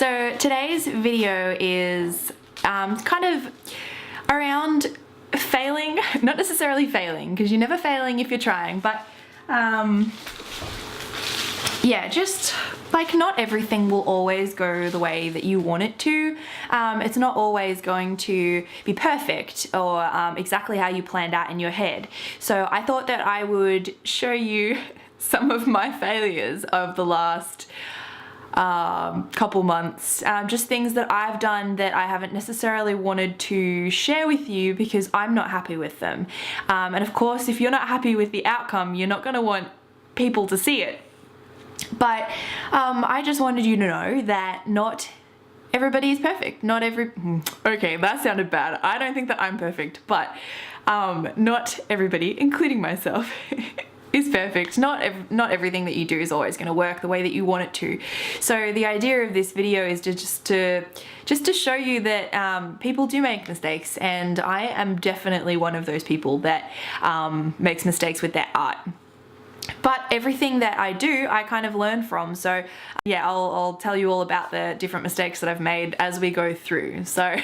So today's video is kind of around failing, not necessarily failing, because you're never failing if you're trying, but yeah, just like not everything will always go the way that you want it to. It's not always going to be perfect or exactly how you planned out in your head. So I thought that I would show you some of my failures of the last couple months, just things that I've done that I haven't necessarily wanted to share with you because I'm not happy with them. And of course, if you're not happy with the outcome, you're not going to want people to see it. But I just wanted you to know that not everybody is perfect. Okay, that sounded bad. I don't think that I'm perfect, but not everybody, including myself, is perfect. Not everything that you do is always going to work the way that you want it to. So the idea of this video is just to show you that people do make mistakes, and I am definitely one of those people that makes mistakes with their art. But everything that I do, I kind of learn from. So yeah, I'll tell you all about the different mistakes that I've made as we go through. So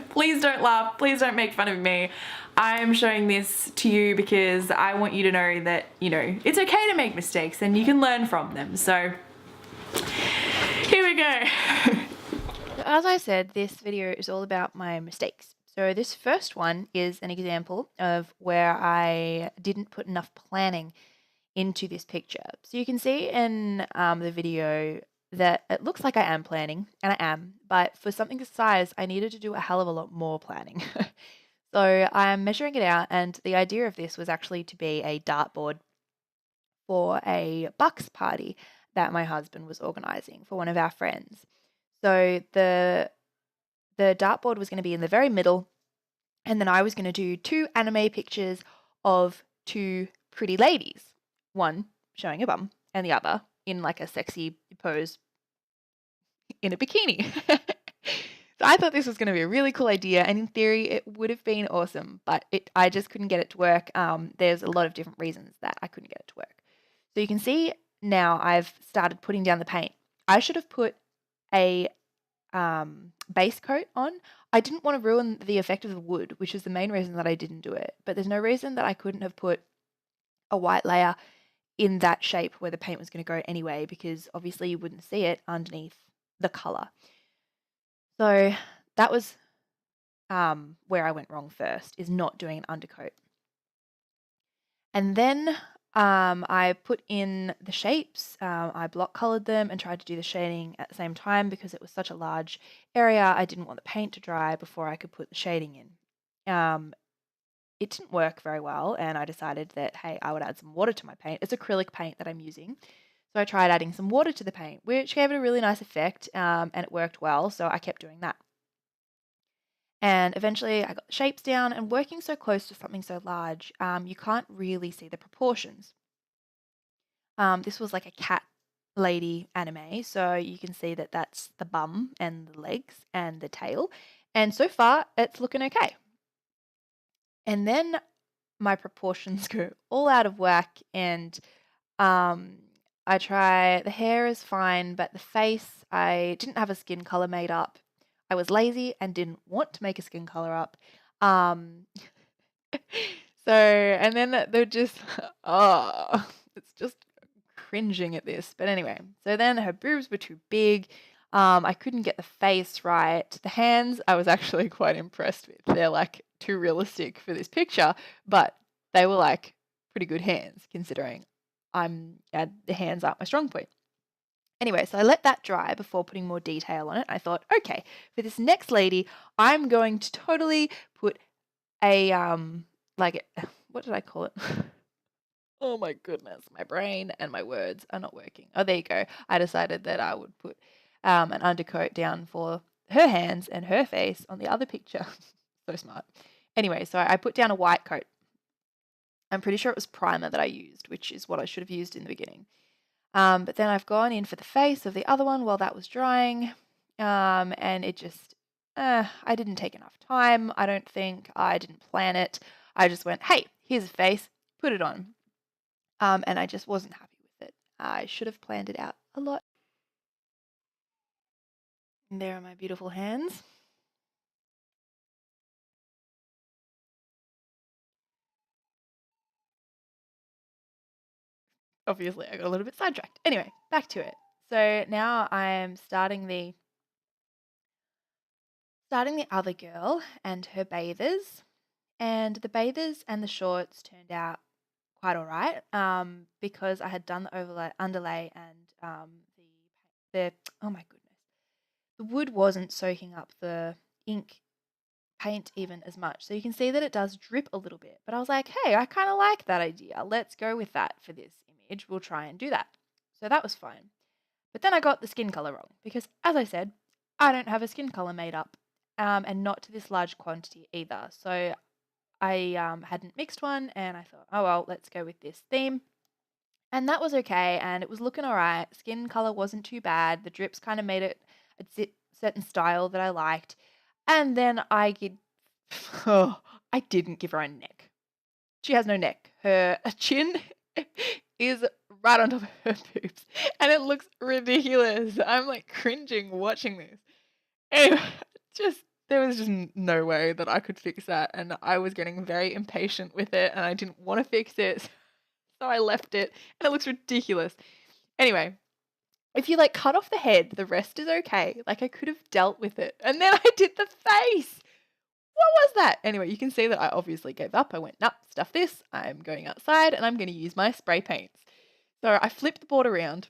please don't laugh, please don't make fun of me. I'm showing this to you because I want you to know that, you know, it's okay to make mistakes and you can learn from them. So here we go. As I said, this video is all about my mistakes. So this first one is an example of where I didn't put enough planning into this picture. So you can see in the video that it looks like I am planning, and I am, but for something this size, I needed to do a hell of a lot more planning. So I'm measuring it out, and the idea of this was actually to be a dartboard for a bucks party that my husband was organizing for one of our friends. So the dartboard was going to be in the very middle, and then I was going to do two anime pictures of two pretty ladies, one showing a bum and the other in like a sexy pose in a bikini. So I thought this was going to be a really cool idea, and in theory it would have been awesome, but I just couldn't get it to work. There's a lot of different reasons that I couldn't get it to work. So you can see now I've started putting down the paint. I should have put a base coat on. I didn't want to ruin the effect of the wood, which is the main reason that I didn't do it, but there's no reason that I couldn't have put a white layer in that shape where the paint was going to go anyway, because obviously you wouldn't see it underneath the color. So that was where I went wrong first, is not doing an undercoat. And then I put in the shapes, I block colored them and tried to do the shading at the same time because it was such a large area. I didn't want the paint to dry before I could put the shading in. It didn't work very well, and I decided that, hey, I would add some water to my paint. It's acrylic paint that I'm using. So I tried adding some water to the paint, which gave it a really nice effect, and it worked well, so I kept doing that. And eventually I got the shapes down, and working so close to something so large, you can't really see the proportions. This was like a cat lady anime, so you can see that that's the bum and the legs and the tail. And so far, it's looking okay. And then my proportions go all out of whack, and I try, the hair is fine, but the face, I didn't have a skin color made up. I was lazy and didn't want to make a skin color up. And then they're just, it's just cringing at this. But anyway, so then her boobs were too big. I couldn't get the face right. The hands, I was actually quite impressed with. They're like too realistic for this picture, but they were like pretty good hands considering the hands aren't my strong point. Anyway, so I let that dry before putting more detail on it. I thought, okay, for this next lady, I'm going to totally put a, what did I call it? Oh my goodness, my brain and my words are not working. Oh, there you go. I decided that I would put an undercoat down for her hands and her face on the other picture. So smart. Anyway, so I put down a white coat. I'm pretty sure it was primer that I used, which is what I should have used in the beginning. But then I've gone in for the face of the other one while that was drying, and it just, I didn't take enough time. I don't think I didn't plan it. I just went, hey, here's a face, put it on. And I just wasn't happy with it. I should have planned it out a lot. And there are my beautiful hands. Obviously, I got a little bit sidetracked. Anyway, back to it. So now I'm starting the other girl and her bathers, and the bathers and the shorts turned out quite all right. Because I had done the underlay, and the oh my goodness, the wood wasn't soaking up the ink paint even as much. So you can see that it does drip a little bit. But I was like, hey, I kind of like that idea. Let's go with that for this image. We'll try and do that. So that was fine. But then I got the skin color wrong because, as I said, I don't have a skin color made up, and not to this large quantity either. So I hadn't mixed one, and I thought, oh well, let's go with this theme. And that was okay, and it was looking all right. Skin color wasn't too bad. The drips kind of made it a certain style that I liked. And then oh, I didn't give her a neck. She has no neck. Her chin is right on top of her boobs, and it looks ridiculous. I'm like cringing watching this. Anyway, just there was just no way that I could fix that, and I was getting very impatient with it, and I didn't want to fix it, so I left it, and it looks ridiculous. Anyway, if you like cut off the head, the rest is okay. Like I could have dealt with it, and then I did the face. What was that? Anyway, you can see that I obviously gave up. I went, nope, stuff this. I'm going outside and I'm going to use my spray paints. So I flipped the board around,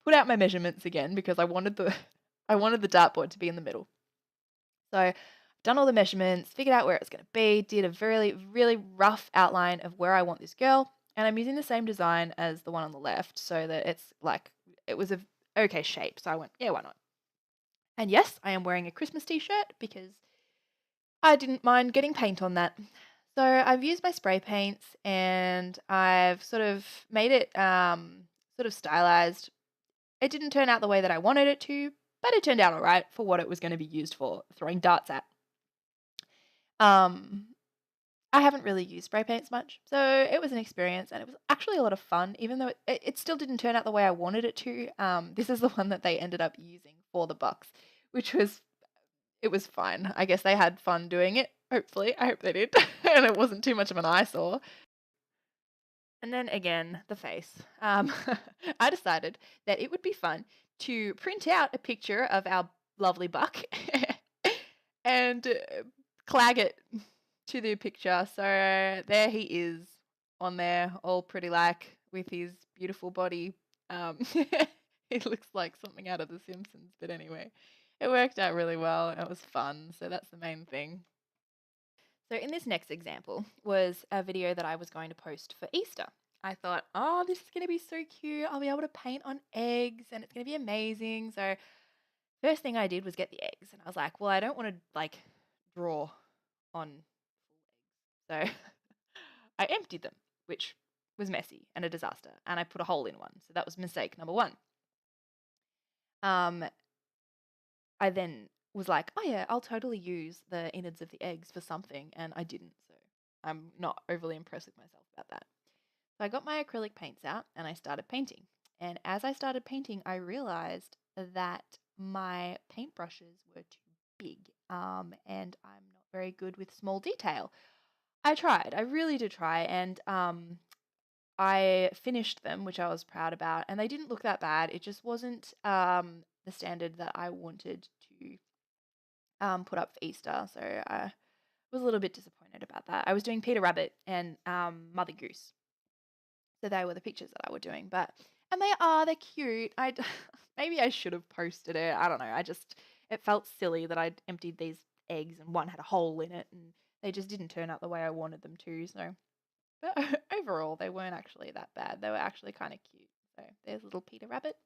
put out my measurements again because I wanted the dartboard to be in the middle. So I've done all the measurements, figured out where it's going to be, did a very, really rough outline of where I want this girl. And I'm using the same design as the one on the left so that it's like, it was a okay shape. So I went, yeah, why not? And yes, I am wearing a Christmas t-shirt because I didn't mind getting paint on that. So I've used my spray paints and I've sort of made it sort of stylized. It didn't turn out the way that I wanted it to, but it turned out all right for what it was going to be used for, throwing darts at. Um, I haven't really used spray paints much, so it was an experience and it was actually a lot of fun, even though it still didn't turn out the way I wanted it to. This is the one that they ended up using for the box, which was it was fine. I guess they had fun doing it. Hopefully, I hope they did, and it wasn't too much of an eyesore. And then again, the face. I decided that it would be fun to print out a picture of our lovely buck and clag it to the picture. So there he is on there, all pretty like with his beautiful body. He looks like something out of The Simpsons, but anyway, it worked out really well. It was fun, so that's the main thing. So in this next example was a video that I was going to post for Easter. I thought, oh, this is going to be so cute. I'll be able to paint on eggs and it's going to be amazing. So first thing I did was get the eggs, and I was like, well, I don't want to like draw on full eggs. So I emptied them, which was messy and a disaster, and I put a hole in one. So that was mistake number one. I then was like, oh yeah, I'll totally use the innards of the eggs for something, and I didn't. So I'm not overly impressed with myself about that. So I got my acrylic paints out and I started painting. And as I started painting, I realized that my paintbrushes were too big, and I'm not very good with small detail. I tried, I really did try, and I finished them, which I was proud about, and they didn't look that bad. It just wasn't the standard that I wanted to put up for Easter. So I was a little bit disappointed about that. I was doing Peter Rabbit and Mother Goose. So they were the pictures that I were doing, and they're cute. Maybe I should have posted it. I don't know. It felt silly that I'd emptied these eggs and one had a hole in it, and they just didn't turn out the way I wanted them to. So, but overall, they weren't actually that bad. They were actually kind of cute. So there's little Peter Rabbit.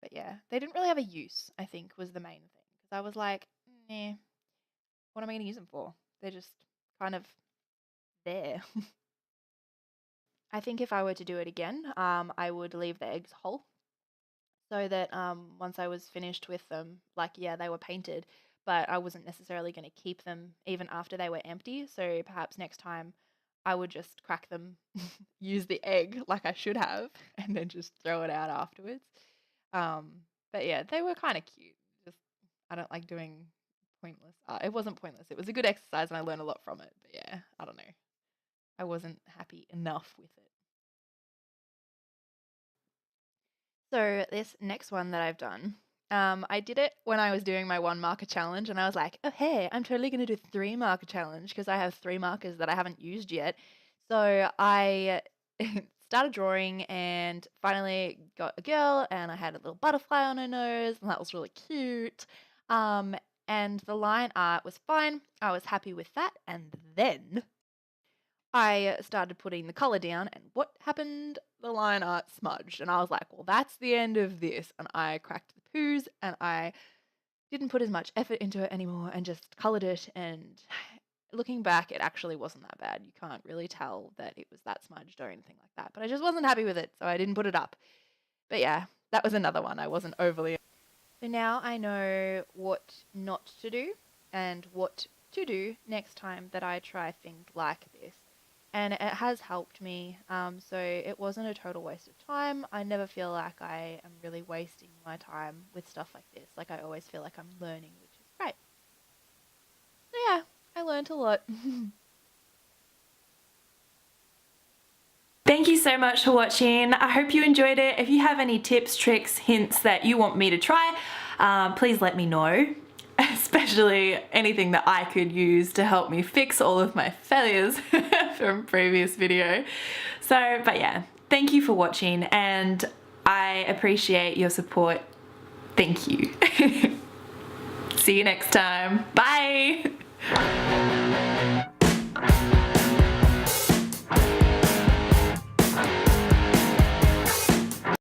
But yeah, they didn't really have a use, I think, was the main thing. Because I was like, nah, what am I going to use them for? They're just kind of there. I think if I were to do it again, I would leave the eggs whole so that once I was finished with them, like, yeah, they were painted, but I wasn't necessarily going to keep them even after they were empty. So perhaps next time I would just crack them, use the egg like I should have, and then just throw it out afterwards. Um, But yeah, they were kind of cute. Just I don't like doing pointless art. It wasn't pointless. It was a good exercise and I learned a lot from it. But yeah, I don't know. I wasn't happy enough with it. So this next one that I've done, I did it when I was doing my 1 marker challenge, and I was like, oh hey, I'm totally gonna do 3 marker challenge because I have 3 markers that I haven't used yet. So I started drawing and finally got a girl, and I had a little butterfly on her nose, and that was really cute. And the line art was fine. I was happy with that, and then I started putting the color down, and what happened? The line art smudged, and I was like, well, that's the end of this. And I cracked the poos, and I didn't put as much effort into it anymore and just colored it. And looking back, it actually wasn't that bad. You can't really tell that it was that smudged or anything like that, but I just wasn't happy with it, so I didn't put it up. But yeah, that was another one I wasn't overly. So now I know what not to do and what to do next time that I try things like this. And it has helped me, so it wasn't a total waste of time. I never feel like I am really wasting my time with stuff like this. Like, I always feel like I'm learning, which is great. So yeah, I learned a lot. Thank you so much for watching. I hope you enjoyed it. If you have any tips, tricks, hints that you want me to try, please let me know. Especially anything that I could use to help me fix all of my failures from previous video. So, but yeah, thank you for watching and I appreciate your support. Thank you. See you next time. Bye.